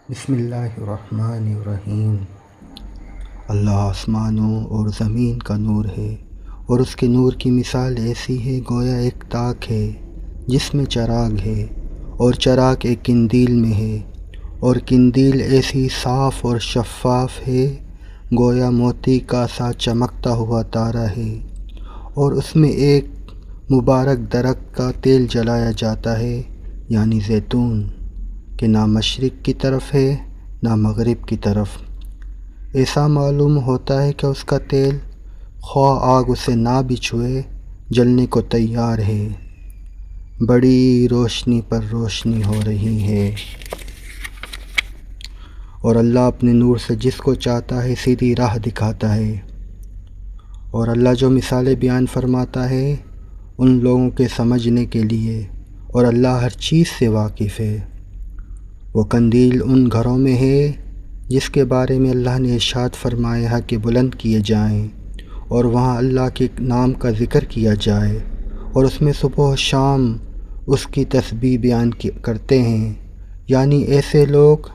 بسم اللہ الرحمن الرحیم۔ اللہ آسمانوں اور زمین کا نور ہے، اور اس کے نور کی مثال ایسی ہے گویا ایک تاک ہے جس میں چراغ ہے، اور چراغ ایک قندیل میں ہے، اور قندیل ایسی صاف اور شفاف ہے گویا موتی کا سا چمکتا ہوا تارا ہے، اور اس میں ایک مبارک درخت کا تیل جلایا جاتا ہے، یعنی زیتون، کہ نہ مشرق کی طرف ہے نہ مغرب کی طرف۔ ایسا معلوم ہوتا ہے کہ اس کا تیل خواہ آگ اسے نہ بھی چھوئے جلنے کو تیار ہے۔ بڑی روشنی پر روشنی ہو رہی ہے، اور اللہ اپنے نور سے جس کو چاہتا ہے سیدھی راہ دکھاتا ہے، اور اللہ جو مثالیں بیان فرماتا ہے ان لوگوں کے سمجھنے کے لیے، اور اللہ ہر چیز سے واقف ہے۔ وہ قندیل ان گھروں میں ہے جس کے بارے میں اللہ نے ارشاد فرمایا ہے کہ بلند کیے جائیں، اور وہاں اللہ کے نام کا ذکر کیا جائے، اور اس میں صبح و شام اس کی تسبیح بیان کرتے ہیں، یعنی ایسے لوگ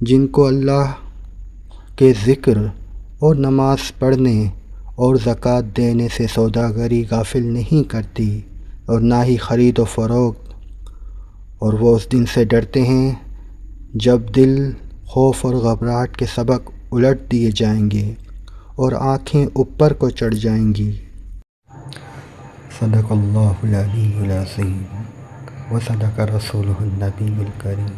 جن کو اللہ کے ذکر اور نماز پڑھنے اور زکوٰۃ دینے سے سوداگری غافل نہیں کرتی، اور نہ ہی خرید و فروخت، اور وہ اس دن سے ڈرتے ہیں جب دل خوف اور گھبراہٹ کے سبب الٹ دیے جائیں گے اور آنکھیں اوپر کو چڑھ جائیں گی۔ صدق اللہ العلی العظیم و صدق رسولہ النبی الکریم۔